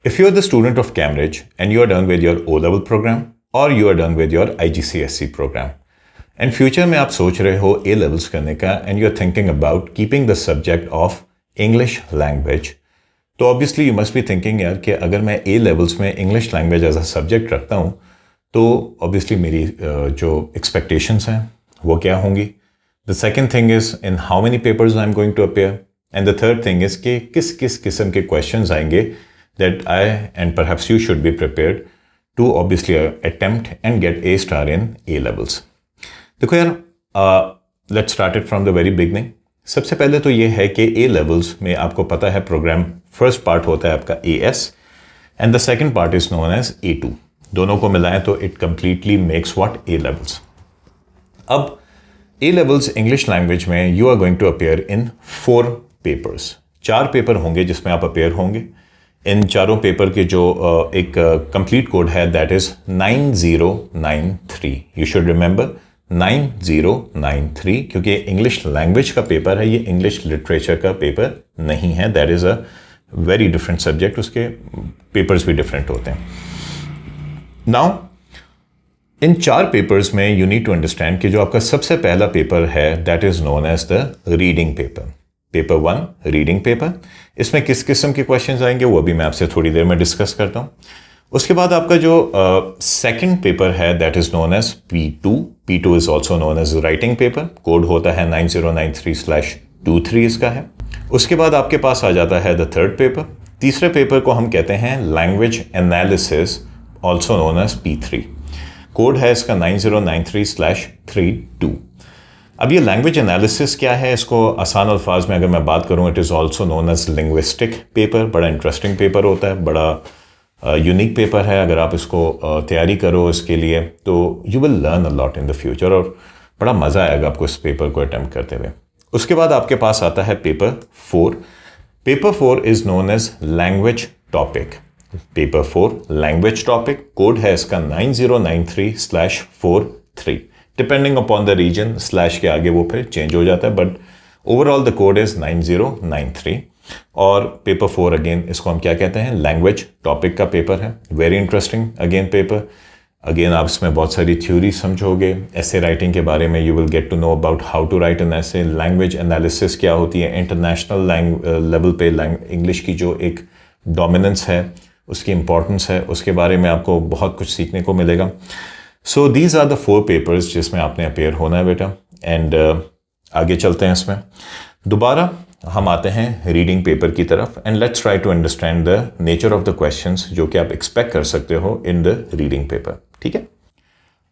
If you are the student of Cambridge and you are done with your O-level program or you are done with your IGCSE program and future में आप सोच रहे हो A levels करने का and you are thinking about keeping the subject of English language, तो obviously you must be thinking यार कि अगर मैं A levels में English language as a subject रखता हूँ तो obviously मेरी जो expectations हैं वो क्या होंगी. The second thing is in how many papers I'm going to appear, and the third thing is कि किस किस किस्म के questions आएंगे that I and perhaps you should be prepared to obviously attempt and get A star in A levels. देखो यार, let's start it from the very beginning. सबसे पहले तो ये है कि A levels में आपको पता है प्रोग्राम फर्स्ट पार्ट होता है आपका AS and the second part is known as A2. दोनों को मिलाएं तो it completely makes what A levels. अब A levels English language में you are going to appear in 4 papers. 4 paper होंगे जिसमें आप अपेयर होंगे. इन चारों पेपर के जो एक कंप्लीट कोड है that is 9093. You should remember 9093 क्योंकि इंग्लिश लैंग्वेज का पेपर है, ये इंग्लिश लिटरेचर का पेपर नहीं है. That is a very different subject, उसके पेपर्स भी डिफरेंट होते हैं. नाउ इन 4 पेपर्स में यू नीड टू अंडरस्टैंड कि जो आपका सबसे पहला पेपर है that is known as the reading paper. Paper 1 reading paper. इसमें किस किस्म के क्वेश्चंस आएंगे वो भी मैं आपसे थोड़ी देर में डिस्कस करता हूँ. उसके बाद आपका जो सेकंड पेपर है that is known as P2. P2 is also known as writing paper. Code होता है 9093/23 इसका है. उसके बाद आपके पास आ जाता है द थर्ड पेपर. तीसरे पेपर को हम कहते हैं language analysis, also known as P3. Code है इसका 9093/32. अब ये लैंग्वेज एनालिसिस क्या है, इसको आसान अल्फाज में अगर मैं बात करूँ, it is also known as linguistic paper. बड़ा इंटरेस्टिंग पेपर होता है, बड़ा यूनिक पेपर है. अगर आप इसको तैयारी करो इसके लिए तो you will learn a lot in the future और बड़ा मज़ा आएगा आपको इस पेपर को अटैम्प्ट करते हुए. उसके बाद आपके पास आता है paper 4. Paper 4 is known as language topic. Paper 4 language topic. Code है इसका 9093/43. Depending upon the region slash के आगे वो फिर चेंज हो जाता है, but overall the code is 9093. और पेपर 4 अगेन इसको हम क्या कहते हैं, लैंग्वेज टॉपिक का पेपर है. Very interesting again paper. Again आप इसमें बहुत सारी थ्योरी समझोगे. ऐसे राइटिंग के बारे में you will get to know about how to write an essay. Language analysis क्या होती है, इंटरनेशनल लेवल पे इंग्लिश की जो एक डोमिनेंस है उसकी इंपॉर्टेंस है, उसके बारे में आपको बहुत कुछ सीखने को मिलेगा. So these are the 4 papers जिसमें आपने अपेयर होना है बेटा. एंड आगे चलते हैं इसमें. दोबारा हम आते हैं रीडिंग पेपर की तरफ and let's try to understand the nature of the questions जो कि आप एक्सपेक्ट कर सकते हो इन द रीडिंग पेपर. ठीक है,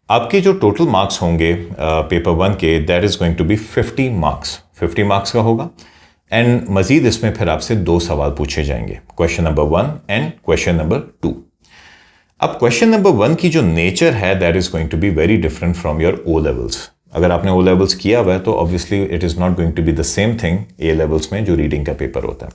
आपके जो टोटल मार्क्स होंगे पेपर 1 के that is going to be 50 marks. 50 marks का होगा. एंड मजीद इसमें फिर आपसे 2 सवाल पूछे जाएंगे, question number 1 and question number 2. अब क्वेश्चन नंबर 1 की जो नेचर है that is going to be very different from your O levels. अगर आपने ओ लेवल्स किया हुआ है तो obviously it is not going to be the same thing A levels में जो रीडिंग का पेपर होता है.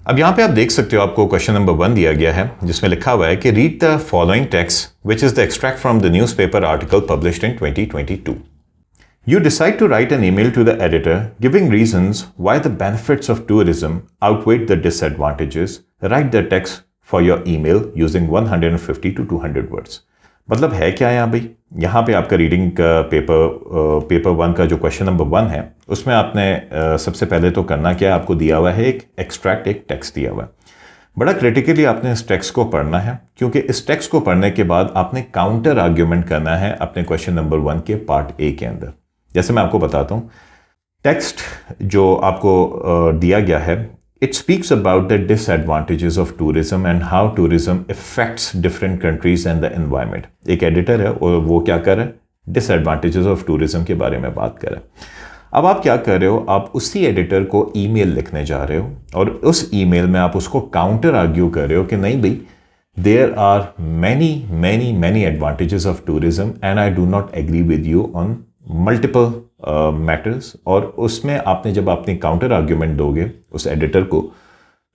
अब यहाँ पे आप देख सकते हो आपको क्वेश्चन नंबर 1 दिया गया है जिसमें लिखा हुआ है कि read the following text which is the extract from the newspaper article published in 2022. You decide to write an email to the editor giving reasons why the benefits of tourism outweigh the disadvantages. Write the text for your email using 150 to 200 words. मतलब है क्या यहाँ भाई, यहाँ पे आपका reading paper 1 का जो क्वेश्चन नंबर 1 है उसमें आपने सबसे पहले तो करना क्या है, आपको दिया हुआ है एक एक्सट्रैक्ट, एक टेक्स्ट दिया हुआ है. बड़ा क्रिटिकली आपने इस टेक्स्ट को पढ़ना है क्योंकि इस टेक्स्ट को पढ़ने के बाद आपने काउंटर आर्ग्यूमेंट करना है अपने क्वेश्चन नंबर 1 के पार्ट ए के अंदर. जैसे मैं आपको बताता हूँ, टेक्स्ट जो आपको दिया गया है it speaks about the disadvantages of tourism and how tourism effects different countries and the environment. एक एडिटर है और वो क्या कर रहा है, डिसएडवांटेजेस ऑफ टूरिज्म के बारे में बात कर रहा है. अब आप क्या कर रहे हो, आप उसी एडिटर को ईमेल लिखने जा रहे हो और उस ईमेल में आप उसको काउंटर आर्ग्यू कर रहे हो कि नहीं भाई, there are many advantages of tourism and I do not agree with you on multiple matters. और उसमें आपने जब अपनी काउंटर आर्ग्यूमेंट दोगे उस एडिटर को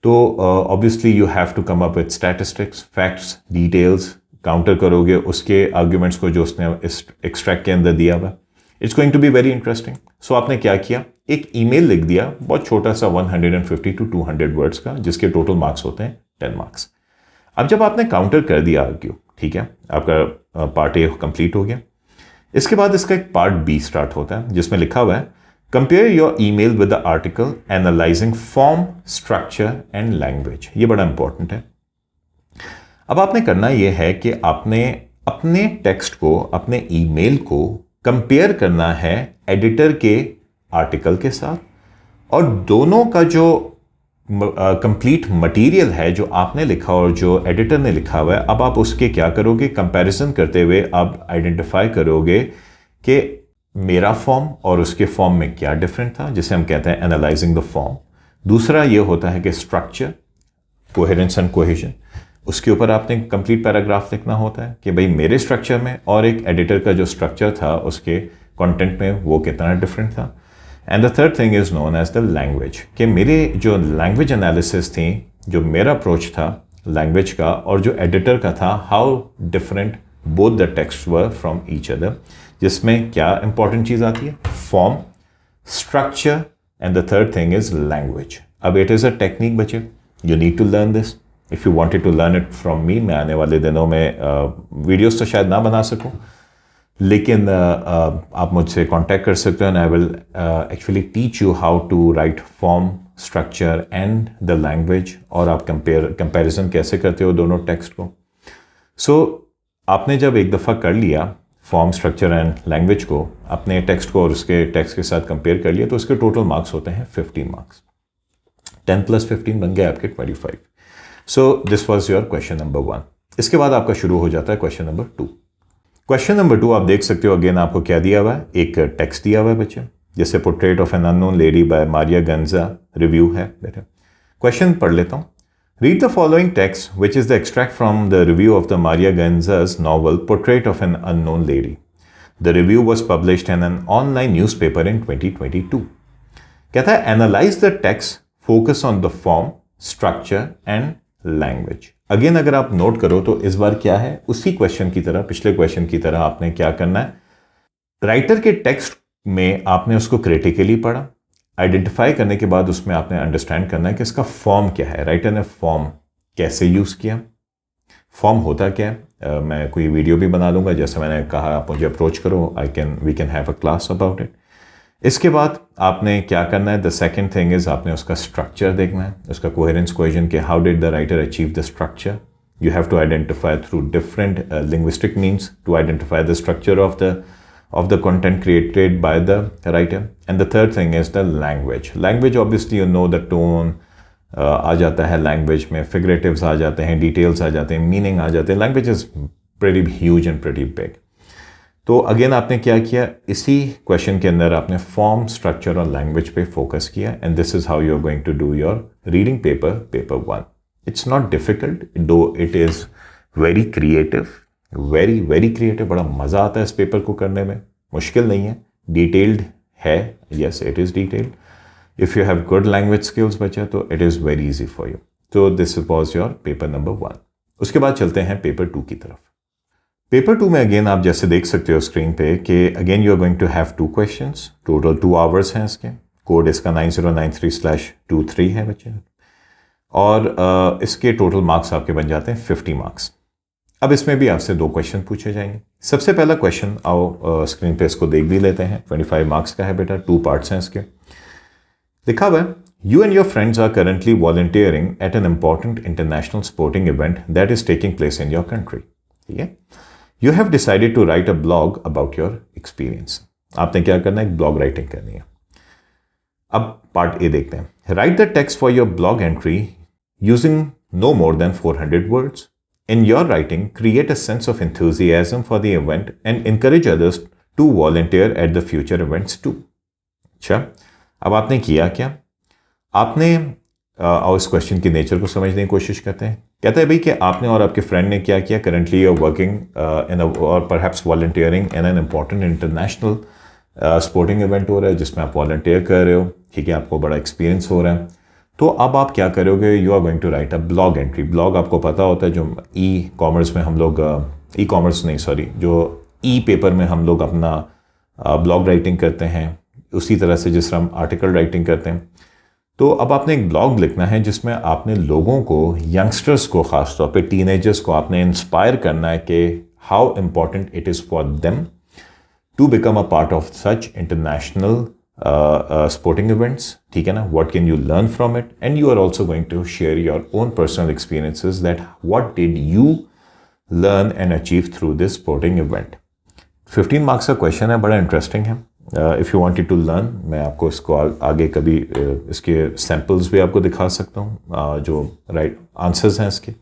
तो obviously you have to come up with statistics, facts, details. Counter करोगे उसके आर्ग्यूमेंट्स को जो उसने इस एक्सट्रैक्ट के अंदर दिया हुआ. It's going to be very interesting. So आपने क्या किया, एक ईमेल लिख दिया बहुत छोटा सा 150 to 200 वर्ड्स का जिसके टोटल मार्क्स होते हैं 10 मार्क्स. अब जब आपने काउंटर कर दिया आर्ग्यू, ठीक है, आपका पार्ट ए कंप्लीट हो गया। इसके बाद इसका एक पार्ट बी स्टार्ट होता है जिसमें लिखा हुआ है compare your email with the article analysing form, structure and language. ये बड़ा इंपॉर्टेंट है। अब आपने करना यह है कि आपने अपने टेक्स्ट को, अपने ईमेल को कंपेयर करना है एडिटर के आर्टिकल के साथ, और दोनों का जो कंप्लीट मटेरियल है जो आपने लिखा और जो एडिटर ने लिखा हुआ है, अब आप उसके क्या करोगे, कंपैरिजन करते हुए आप आइडेंटिफाई करोगे कि मेरा फॉर्म और उसके फॉर्म में क्या डिफरेंट था, जिसे हम कहते हैं एनालाइजिंग द फॉर्म। दूसरा ये होता है कि स्ट्रक्चर, कोहेरेंस एंड कोहेजन, उसके ऊपर आपने कंप्लीट पैराग्राफ लिखना होता है कि भाई मेरे स्ट्रक्चर में और एक एडिटर का जो स्ट्रक्चर था उसके कंटेंट में वो कितना डिफरेंट था। And the third thing is known as the language, कि मेरे जो लैंग्वेज एनालिसिस थी, जो मेरा अप्रोच था लैंग्वेज का और जो एडिटर का था, how different both the text were from each other, जिसमें क्या इंपॉर्टेंट चीज़ आती है, form, structure and the third thing is language. अब इट इज़ अ टेक्निक बच्चे, you need to learn this if you wanted to learn it from me. मैं आने वाले दिनों में वीडियोस तो शायद ना बना सकूं, लेकिन आप मुझसे कांटेक्ट कर सकते हो and I will actually teach you how to write form, structure and the language, और आप कंपैरिजन कैसे करते हो दोनों टेक्स्ट को। सो आपने जब एक दफ़ा कर लिया फॉर्म, स्ट्रक्चर एंड लैंग्वेज को, अपने टेक्स्ट को और उसके टेक्स्ट के साथ कंपेयर कर लिया, तो उसके टोटल मार्क्स होते हैं 15 मार्क्स। 10 + 15 बन गए आपके 25। So this was your question number 1। इसके बाद आपका शुरू हो जाता है क्वेश्चन नंबर 2। क्वेश्चन नंबर 2 आप देख सकते हो, अगेन आपको क्या दिया हुआ है, एक टेक्स्ट दिया हुआ है बच्चे, जैसे portrait of an unknown lady by Maria Gainza, review है बेटा। क्वेश्चन पढ़ लेता हूँ। Read the following text which is the extract from the review of the Maria Gainza's novel portrait of an unknown lady. The review was published in an online newspaper in 2022। कहता है analyse the text, focus on the form, structure and language. Again अगर आप note करो तो इस बार क्या है, उसी क्वेश्चन की तरह, पिछले क्वेश्चन की तरह आपने क्या करना है, राइटर के टेक्स्ट में आपने उसको क्रिटिकली पढ़ा, आइडेंटिफाई करने के बाद उसमें आपने अंडरस्टैंड करना है कि इसका फॉर्म क्या है, राइटर ने फॉर्म कैसे यूज़ किया, फॉर्म होता क्या है। मैं कोई वीडियो भी बना दूंगा, जैसे मैंने कहा आप मुझे अप्रोच करो, we can have a class about it. इसके बाद आपने क्या करना है, द सेकेंड थिंग इज आपने उसका स्ट्रक्चर देखना है, उसका कोहेरेंस कोहेजन के how did the writer achieve the structure. You have to identify through different linguistic means to identify the structure of the content created by the writer. And the third thing is the language. Language obviously you know the tone आ जाता है language में, फिगरेटिव्स आ जाते हैं, details आ जाते हैं, meaning आ जाते हैं। Language is pretty huge and pretty big. तो अगेन आपने क्या किया, इसी क्वेश्चन के अंदर आपने फॉर्म, स्ट्रक्चर और लैंग्वेज पे फोकस किया, and this is how you are going to do your reading paper 1। It's not difficult, though it is very creative, very very creative. बड़ा मज़ा आता है इस पेपर को करने में, मुश्किल नहीं है, डिटेल्ड है, yes it is detailed. If you have good language skills बच्चा तो it is very easy for you. तो this was your paper number 1। उसके बाद चलते हैं पेपर 2 की तरफ। पेपर 2 में अगेन आप जैसे देख सकते हो स्क्रीन पे कि again you are going to have 2 questions, total 2 hours हैं इसके। कोड इसका 9093/23 है बच्चे, और इसके टोटल मार्क्स आपके बन जाते हैं 50 मार्क्स। अब इसमें भी आपसे 2 क्वेश्चन पूछे जाएंगे। सबसे पहला क्वेश्चन आओ स्क्रीन पे इसको देख भी लेते हैं। 25 मार्क्स का है बेटा, 2 पार्ट्स हैं इसके। लिखा हुआ है, you and your friends are currently volunteering at an important international sporting event that is taking place in your country. ठीक है, you have decided to write a blog about your experience. आपने क्या करना है, एक ब्लॉग राइटिंग करनी है। अब पार्ट ए देखते हैं। Write the text for your blog entry using no more than 400 words. In your writing, create a sense of enthusiasm for the event and encourage others to volunteer at the future events too. अच्छा, अब आपने किया क्या, आपने और इस question की nature को समझने की कोशिश करते हैं। कहता है भाई कि आपने और आपके फ्रेंड ने क्या किया, currently you are working in और perhaps volunteering in an important international sporting event हो रहा है जिसमें आप वॉलंटियर कर रहे हो। ठीक है, आपको बड़ा एक्सपीरियंस हो रहा है। तो अब आप क्या करोगे, you are going to write a blog entry. Blog आपको पता होता है जो ई कॉमर्स में हम लोग, ई कॉमर्स नहीं सॉरी, जो ई पेपर में हम लोग अपना ब्लॉग राइटिंग करते हैं, उसी तरह से जिस तरह हम आर्टिकल राइटिंग करते हैं। तो अब आपने एक ब्लॉग लिखना है जिसमें आपने लोगों को, यंगस्टर्स को, ख़ासतौर पे टीनेजर्स को आपने इंस्पायर करना है कि how important it is for them to become a part of such international sporting events, ठीक है ना? What can you learn from it? And you are also going to share your own personal experiences that what did you learn and achieve through this sporting event. 15 marks का question है, बड़ा interesting है. If you wanted to learn, मैं आपको इसको आगे कभी इसके सैम्पल्स भी आपको दिखा सकता हूँ, जो राइट आंसर्स हैं इसके.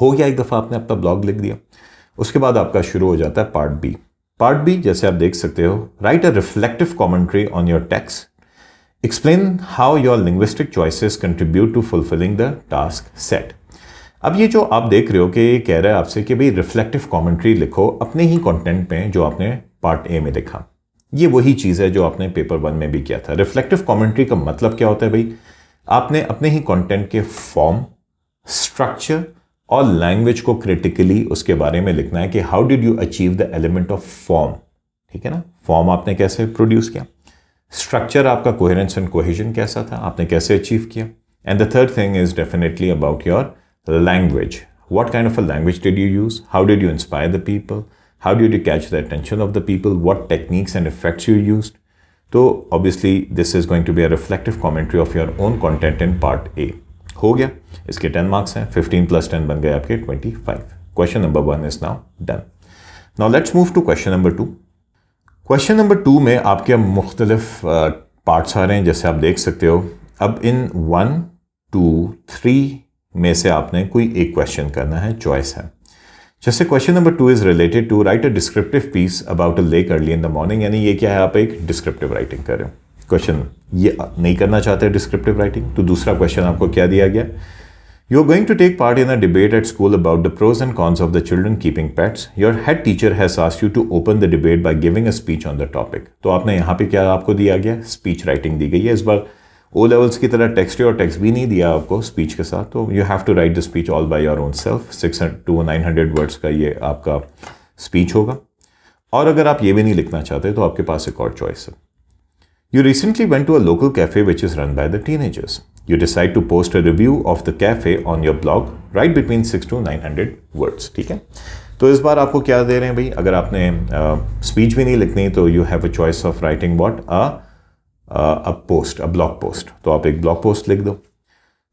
हो गया, एक दफ़ा आपने अपना ब्लॉग लिख दिया, उसके बाद आपका शुरू हो जाता है पार्ट बी. पार्ट बी जैसे आप देख सकते हो, write a reflective commentary on your text, explain how your linguistic choices contribute to fulfilling the task set. अब ये जो आप देख रहे हो कि ये कह रहा है आपसे कि भाई रिफ्लेक्टिव कमेंट्री लिखो अपने ही कंटेंट में जो आपने पार्ट ए में लिखा. ये वही चीज़ है जो आपने पेपर 1 में भी किया था. रिफ्लेक्टिव कमेंट्री का मतलब क्या होता है भाई? आपने अपने ही कंटेंट के फॉर्म, स्ट्रक्चर और लैंग्वेज को क्रिटिकली उसके बारे में लिखना है कि how did you achieve the element of form. ठीक है ना? फॉर्म आपने कैसे प्रोड्यूस किया, स्ट्रक्चर आपका कोहेरेंस एंड कोहेजन कैसा था, आपने कैसे अचीव किया. And the third thing is definitely about your language. What kind of a language did you use? How did you inspire the people? How did you catch the attention of the people? What techniques and effects you used? So obviously this is going to be a reflective commentary of your own content in part A. हो गया, इसके 10 marks हैं, 15 + 10 बन गए आपके 25. Question number 1 is now done. Now let's move to question number 2. Question number 2 में आपके मुख्तलिफ पार्ट्स आ रहे हैं जैसे आप देख सकते हो. अब इन 1, 2, 3 में से आपने कोई एक क्वेश्चन करना है, चॉइस है. जैसे question number 2 is related to write a descriptive piece about a lake early in the morning. यानी ये क्या है, आप एक डिस्क्रिप्टिव राइटिंग कर रहे हो. क्वेश्चन ये नहीं करना चाहते डिस्क्रिप्टिव राइटिंग, तो दूसरा क्वेश्चन आपको क्या दिया गया? You are going to take part in a debate at school about the pros and cons of the children keeping pets. Your head teacher has asked you to open the debate by giving a speech on the topic. तो आपने यहाँ पे क्या आपको दिया गया? Speech writing the गई है. इस बार ओ लेवल्स की तरह टेक्स्ट और टेक्स्ट भी नहीं दिया आपको स्पीच के साथ. तो you have to write the speech all by your own self. 600 to 900 words का ये आपका स्पीच होगा. और अगर आप ये भी नहीं लिखना चाहते तो आपके पास एक और चॉइस है. You recently went to a local cafe which is run by the teenagers. You decide to post a review of the cafe on your blog. Write between 600 to 900 words. ठीक है, तो इस बार आपको क्या दे रहे हैं भाई? अगर आपने स्पीच भी नहीं लिखनी तो you have a choice of writing what a post, a blog post. तो आप एक ब्लॉग पोस्ट लिख दो.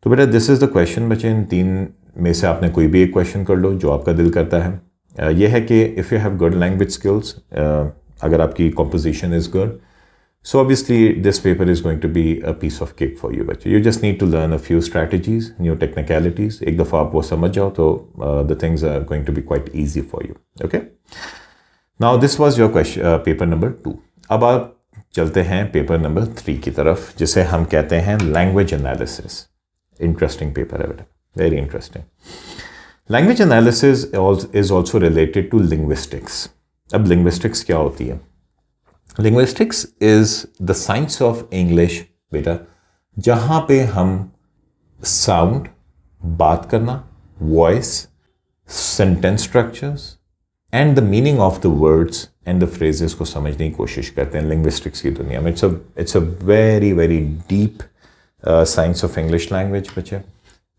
तो बेटा दिस इज़ द क्वेश्चन. बच्चे इन 3 में से आपने कोई भी एक क्वेश्चन कर लो जो आपका दिल करता है. यह है कि if you have good language skills, अगर आपकी composition is good, so obviously this paper is going to be a piece of cake for you बच्चे. You just need to learn a few strategies, new technicalities. एक दफ़ा आप वो समझ जाओ तो the things are going to be quite easy for you. Okay, now this was your question paper number 2. अब आप चलते हैं पेपर नंबर 3 की तरफ, जिसे हम कहते हैं लैंग्वेज एनालिसिस. इंटरेस्टिंग पेपर है बेटा, very interesting. Language analysis is also related to linguistics. अब लिंग्विस्टिक्स क्या होती है? Linguistics is the science of English बेटा, जहाँ पे हम साउंड, बात करना, voice, sentence structures and the meaning of the words and the phrases को समझने की कोशिश करते हैं लिंग्विस्टिक्स की दुनिया में. It's a very very deep science of English language बच्चे.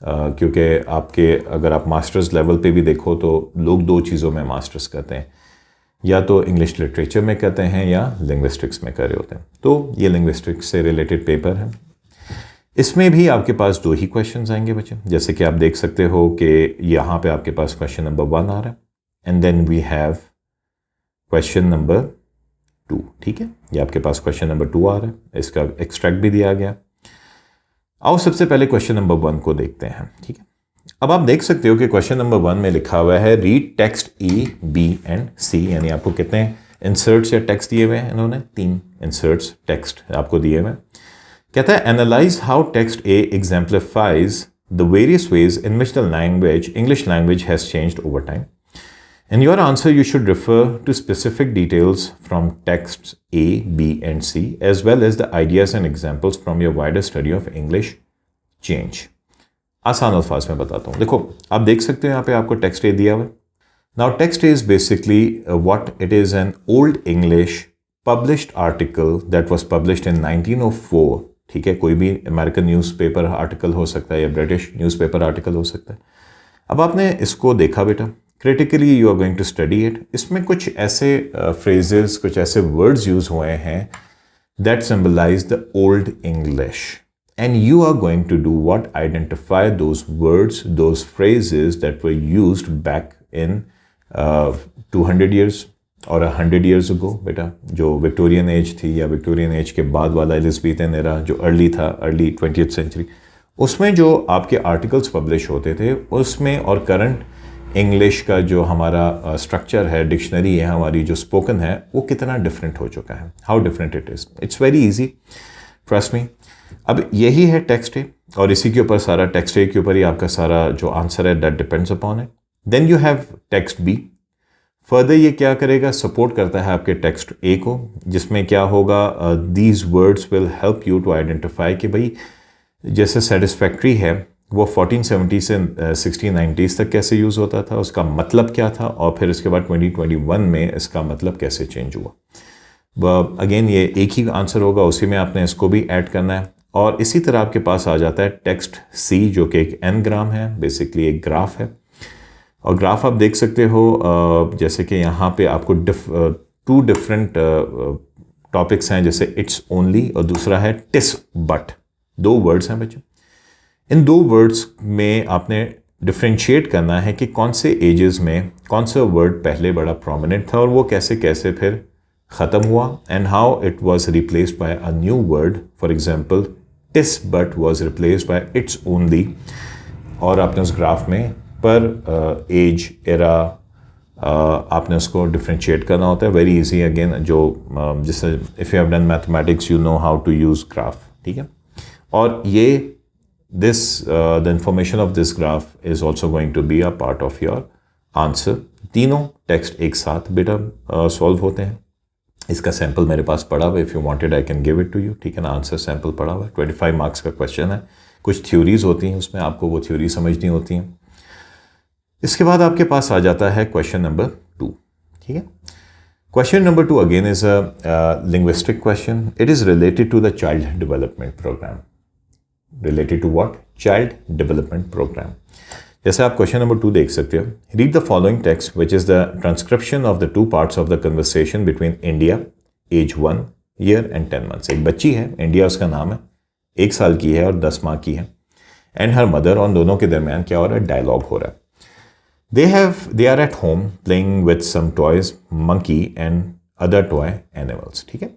क्योंकि आपके अगर आप मास्टर्स लेवल पे भी देखो तो लोग 2 चीज़ों में मास्टर्स करते हैं, या तो इंग्लिश लिटरेचर में करते हैं या लिंग्विस्टिक्स में कर रहे होते हैं. तो ये लिंग्विस्टिक्स से रिलेटेड पेपर है. इसमें भी आपके पास 2 ही क्वेश्चन आएंगे बच्चे. जैसे कि आप देख सकते हो कि यहाँ पे आपके पास क्वेश्चन नंबर 1 आ रहा है and then we have question number 2. ठीक है, ये आपके पास क्वेश्चन नंबर 2 आ रहा है, इसका एक्सट्रैक्ट भी दिया गया. आओ सबसे पहले क्वेश्चन नंबर 1 को देखते हैं. ठीक है, अब आप देख सकते हो कि क्वेश्चन नंबर 1 में लिखा हुआ है read text A, B and C. यानी आपको कितने इंसर्ट्स या टेक्स्ट दिए हुए हैं? इन्होंने 3 इंसर्ट्स टेक्स्ट आपको दिए हुए हैं. कहता है analyse how text A exemplifies the various ways in which the language, English language has changed over time. In your answer, you should refer to specific details from texts A, B, and C, as well as the ideas and examples from your wider study of English change. आसान अल्फाज में बताता हूँ. देखो आप देख सकते हो यहाँ पे आपको टेक्स्ट ए दिया हुआ है. Now text A is basically what it is, an old English published article that was published in 1904. ठीक है, कोई भी अमेरिकन न्यूज़पेपर आर्टिकल हो सकता है या ब्रिटिश न्यूज़पेपर आर्टिकल हो सकता है। अब आपने इसको देखा बेटा, critically you are going to study it. इसमें कुछ ऐसे फ्रेजेस, कुछ ऐसे वर्ड्स यूज हुए हैं that symbolize the old English, and you are going to do what? Identify those words, those phrases that were used back in 200 years और 100 years ago बेटा, जो विक्टोरियन एज थी या विक्टोरियन एज के बाद वाला एलिज़ाबेथन एरा जो early था, अर्ली 20th सेंचुरी, उसमें जो आपके आर्टिकल्स पब्लिश होते थे उसमें और करंट इंग्लिश का जो हमारा स्ट्रक्चर है, डिक्शनरी है हमारी जो स्पोकन है, वो कितना डिफरेंट हो चुका है, how different it is. It's very easy, trust me. अब यही है टेक्स्ट ए, और इसी के ऊपर सारा, टेक्स्ट ए के ऊपर ही आपका सारा जो आंसर है that depends upon it. Then you have text B. Further ये क्या करेगा, सपोर्ट करता है आपके टेक्स्ट ए को, जिसमें क्या होगा, these words will help you to identify कि भाई जैसे सेटिस्फैक्ट्री है वो 1470 से 1690s तक कैसे यूज़ होता था, उसका मतलब क्या था, और फिर इसके बाद 2021 में इसका मतलब कैसे चेंज हुआ। अगेन ये एक ही आंसर होगा, उसी में आपने इसको भी ऐड करना है। और इसी तरह आपके पास आ जाता है टेक्स्ट सी, जो कि एक एनग्राम है, बेसिकली एक ग्राफ है। और ग्राफ आप देख सकते हो जैसे कि यहाँ पे आपको टू डिफरेंट टॉपिक्स हैं, जैसे इट्स ओनली और दूसरा है टिस बट। दो वर्ड्स हैं बच्चों, इन दो वर्ड्स में आपने डिफ्रेंशिएट करना है कि कौन से एजेस में कौन सा वर्ड पहले बड़ा प्रोमिनेंट था और वो कैसे कैसे फिर ख़त्म हुआ, and how it was replaced by a new word. For example tis but was replaced by its only, और आपने उस ग्राफ में पर एज एरा आपने उसको डिफ्रेंशिएट करना होता है। वेरी इजी अगेन, जो जैसे if you have done mathematics you know how to use graph, ठीक है। और ये this the information of this graph is also going to be a part of your answer। तीनों टेक्स्ट एक साथ बेटा सॉल्व होते हैं। इसका सैंपल मेरे पास पड़ा हुआ है, if you wanted I can give it to you, ठीक है ना। आंसर सैंपल पड़ा हुआ है, 25 मार्क्स का क्वेश्चन है। कुछ थ्योरीज होती हैं उसमें, आपको वो थ्योरी समझनी होती हैं। इसके बाद आपके पास आ जाता है क्वेश्चन नंबर 2, ठीक है। Question number 2 again is a linguistic question. It is related to the child development program. Related to what? Child development program. जैसे आप क्वेश्चन नंबर 2 देख सकते हो, read the following text which is the transcription of the 2 parts of the conversation between India, age 1 year and 10 months. एक बच्ची है, India उसका नाम है, 1 साल की है और 10 माह की है, एंड हर मदर, और दोनों के दरमियान क्या हो रहा है, डायलॉग हो रहा है। they are at home playing with some toys, monkey and other toy animals, ठीक है।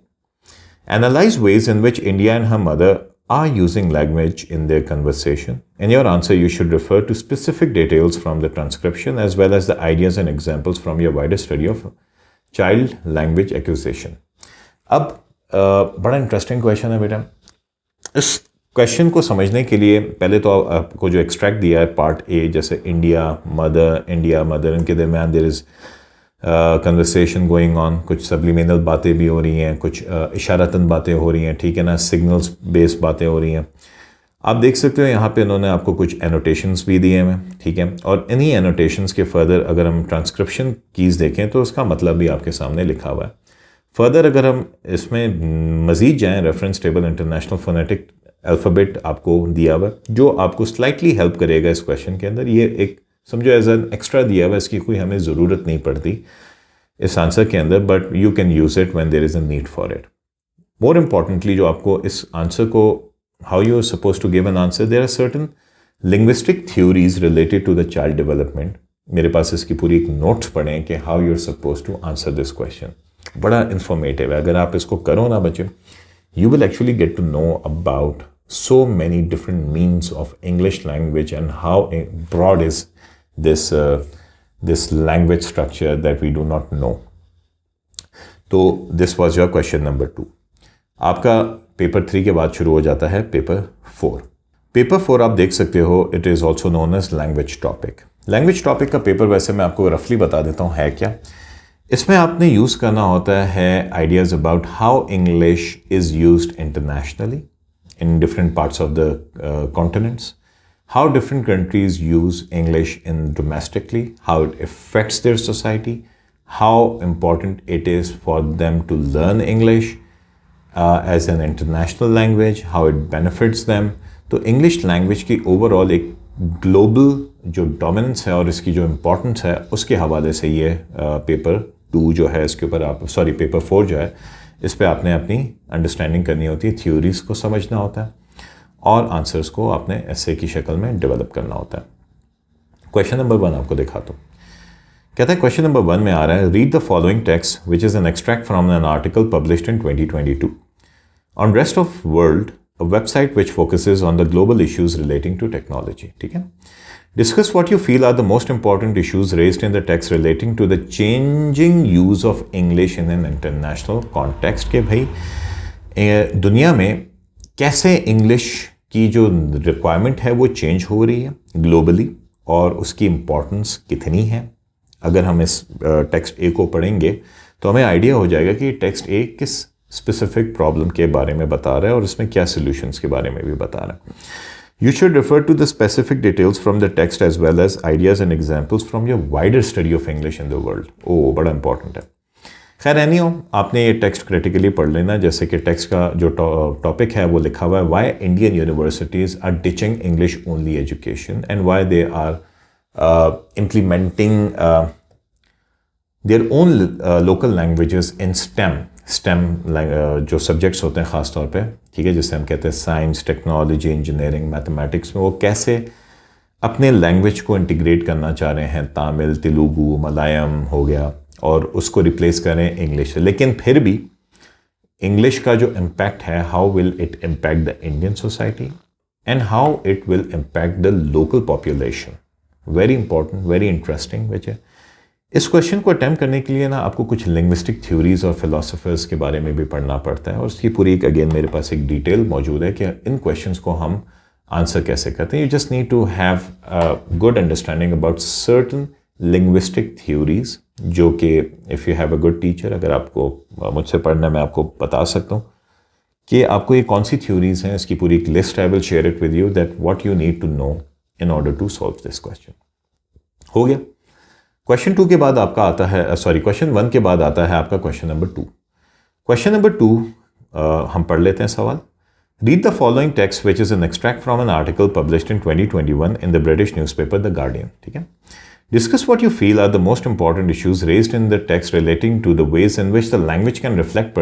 Analyze ways in which India and her mother are using language in their conversation. In your answer, you should refer to specific details from the transcription as well as the ideas and examples from your wider study of child language acquisition. अब बड़ा interesting question है बेटा। इस question को समझने के लिए पहले तो आपको जो एक्सट्रैक्ट दिया है पार्ट ए, जैसे इंडिया मदर, इनके दरमियान there is conversation going on, कुछ सब्लिमिनल बातें भी हो रही हैं, कुछ इशारतन बातें हो रही हैं, ठीक है ना, सिग्नल्स बेस्ड बातें हो रही हैं। आप देख सकते हो यहाँ पे इन्होंने आपको कुछ एनोटेशंस भी दिए हैं, ठीक है। और इन्हीं एनोटेशंस के फर्दर अगर हम ट्रांसक्रिप्शन कीज़ देखें तो उसका मतलब भी आपके सामने लिखा हुआ है। फर्दर अगर हम इसमें मज़ीद जाएँ, reference table international phonetic alphabet आपको दिया हुआ है, जो आपको स्लाइटली हेल्प करेगा इस क्वेश्चन के अंदर। ये एक समझो एज एन एक्स्ट्रा दिया हुआ, इसकी कोई हमें ज़रूरत नहीं पड़ती इस आंसर के अंदर, but you can use it when there is a need for it. More importantly जो आपको इस आंसर को, how you are suppose to give an answer, there are certain linguistic theories related to the child development. मेरे पास इसकी पूरी एक notes पढ़े हैं कि how you are suppose to answer this question. बड़ा इंफॉर्मेटिव है, अगर आप इसको करो ना बच्चे, you will actually get to know about so many different means of English language and how broad is this language structure that we do not know. तो this was your question number 2. आपका paper 3 के बाद शुरू हो जाता है paper 4। Paper 4 आप देख सकते हो, it is also known as language topic. Language topic का पेपर वैसे मैं आपको रफली बता देता हूँ है क्या। इसमें आपने यूज़ करना होता है ideas about how English is used internationally in different parts of the continents, how different countries use English in domestically, how it affects their society, how important it is for them to learn English, as an international language, how it benefits them. तो English language की overall एक global जो dominance है और इसकी जो importance है उसके हवाले से ये पेपर 2 जो है इसके ऊपर आप पेपर 4 जो है इस पे आपने अपनी अंडरस्टैंडिंग करनी होती है, थ्योरीज को समझना होता है और आंसर्स को आपने ऐसे की शक्ल में डेवलप करना होता है। क्वेश्चन नंबर 1 आपको दिखाता हूँ। कहता है क्वेश्चन नंबर 1 में आ रहा है, read the following text which is an extract from an article published in 2022 on rest of world, a website which focuses on the global issues relating to technology. ठीक है, discuss what you feel are the most important issues raised in the text relating to the changing use of English in an international context। के भाई दुनिया में कैसे English की जो requirement है वो चेंज हो रही है ग्लोबली और उसकी इम्पोर्टेंस कितनी है। अगर हम इस टेक्स्ट ए को पढ़ेंगे तो हमें आइडिया हो जाएगा कि टेक्स्ट ए किस स्पेसिफिक प्रॉब्लम के बारे में बता रहा है और इसमें क्या सॉल्यूशंस के बारे में भी बता रहा है। You should refer to the specific details from the text as well as ideas and examples from your wider study of English in the world. ओ बड़ा इंपॉर्टेंट है। खैर एनी हो, आपने ये टेक्स्ट क्रिटिकली पढ़ लेना। जैसे कि टेक्स्ट का जो टॉपिक है वो लिखा हुआ है, why Indian universities are teaching English only education and why they are implementing their own local languages in STEM जो सब्जेक्ट्स होते हैं ख़ास तौर पे, ठीक है, जिसे हम कहते हैं साइंस, टेक्नोलॉजी, इंजीनियरिंग, मैथमेटिक्स में, वो कैसे अपने लैंग्वेज को इंटीग्रेट करना चाह रहे हैं। तमिल, तेलुगु, मलयालम हो गया और उसको रिप्लेस करें इंग्लिश से। लेकिन फिर भी इंग्लिश का जो इम्पैक्ट है, how will it impact the Indian society and how it will impact the local population. Very important, very interesting. वजह इस क्वेश्चन को अटैम्प्ट करने के लिए ना आपको कुछ लिंग्विस्टिक थ्योरीज और फिलोसफर्स के बारे में भी पढ़ना पड़ता है और उसकी पूरी एक अगेन मेरे पास एक डिटेल मौजूद है कि इन क्वेश्चंस को हम आंसर कैसे करते हैं। You just need to have good understanding about certain linguistic theories, जो कि if you have a good teacher, अगर आपको मुझसे पढ़ना, मैं आपको बता सकता हूँ कि आपको ये कौन सी थ्योरीज हैं। इसकी पूरी एक list I will share it with you that what you need to know in order to solve this question. हो गया। क्वेश्चन 2 के बाद आपका आता है क्वेश्चन 1 के बाद आता है आपका क्वेश्चन नंबर 2। क्वेश्चन नंबर 2 हम पढ़ लेते हैं सवाल। Read the following text which is an extract from an article published in 2021 in the British newspaper the Guardian. ठीक है, discuss what you feel are the most important issues raised in the text relating to the ways in which the language can reflect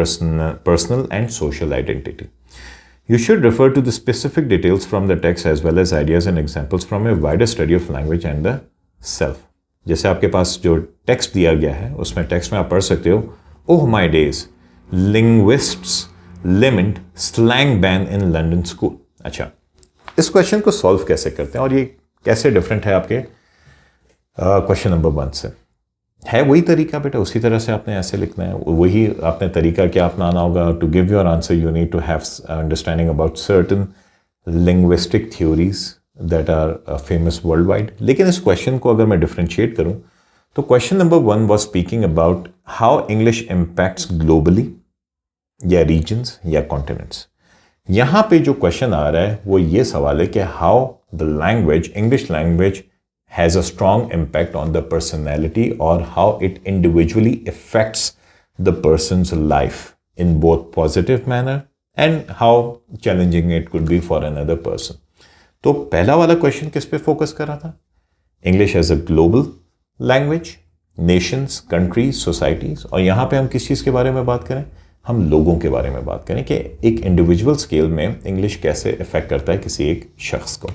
personal and social identity. You should refer to the specific details from the text as well as ideas and examples from a wider study of language and the self। जैसे आपके पास जो text दिया गया है उसमें text में आप पढ़ सकते हो, oh my days, linguists limit slang ban in London school. अच्छा, इस क्वेश्चन को सॉल्व कैसे करते हैं और ये कैसे डिफरेंट है आपके क्वेश्चन नंबर 1 से? है वही तरीका बेटा, उसी तरह से आपने ऐसे लिखना है, वही आपने तरीका क्या अपनाना होगा। To give your answer you need to have understanding about certain linguistic theories that are famous world wide. लेकिन इस क्वेश्चन को अगर मैं डिफ्रेंशिएट करूं तो question number 1 was speaking about how English impacts globally या रीजन्स या कॉन्टिनेंट्स। यहाँ पे जो क्वेश्चन आ रहा है वो ये सवाल है कि how the language, English language has a strong impact on the personality or how it individually affects the person's life in both positive manner and how challenging it could be for another person। तो पहला वाला question किस पे focus कर रहा था? English as a global language, nations, countries, societies. और यहाँ पे हम किस चीज़ के बारे में बात करें? हम लोगों के बारे में बात करें कि एक इंडिविजुअल स्केल में इंग्लिश कैसे इफेक्ट करता है किसी एक शख्स को।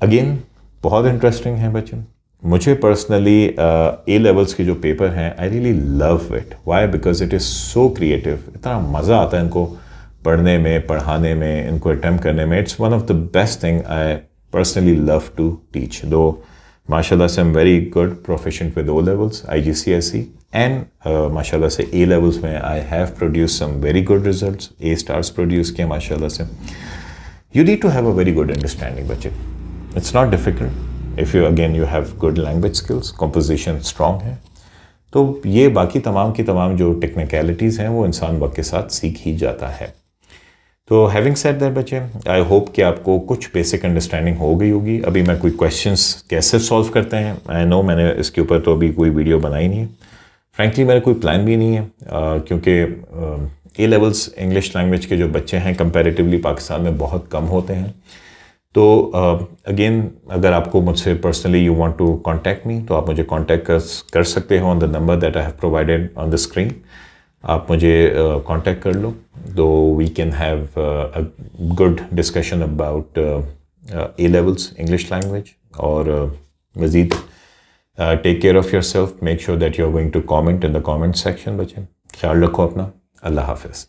अगेन बहुत इंटरेस्टिंग है बच्चों। मुझे पर्सनली ए लेवल्स के जो पेपर हैं, I really love it. Why? Because it is so creative. इतना मज़ा आता है इनको पढ़ने में, पढ़ाने में, इनको अटैम्प्ट करने में। It's one of the best thing I personally love to teach. Though माशाल्लाह से I am very good proficient with O levels, IGCSE, and माशाल्लाह से ए लेवल्स में I have produce some very good results, A stars produce किए माशाल्लाह से। You need to have a very good understanding बच्चे। It's not difficult if you have good language skills, composition strong है, तो ये बाकी तमाम की तमाम जो टेक्निकलिटीज़ हैं वो इंसान वक्त के साथ सीख ही जाता है। तो हैविंग सेड दैट बच्चे, आई होप कि आपको कुछ बेसिक अंडरस्टैंडिंग हो गई होगी। अभी मैं कोई क्वेश्चंस कैसे सॉल्व करते हैं, आई नो मैंने इसके ऊपर तो अभी कोई वीडियो बनाई नहीं है। फ्रैंकली मेरा कोई प्लान भी नहीं है, क्योंकि ए लेवल्स इंग्लिश लैंग्वेज के जो बच्चे हैं कंपैरेटिवली पाकिस्तान में बहुत कम होते हैं। तो अगेन अगर आपको मुझसे personally you want to contact me, तो आप मुझे कांटेक्ट कर सकते हो on the number that I have provided on the screen. आप मुझे कांटेक्ट कर लो, so we can have a good discussion about A levels English language. और मज़ीद take care of yourself, make sure that you are going to comment in the comment section. बच्चे ख्याल रखो अपना, अल्लाह हाफिज़।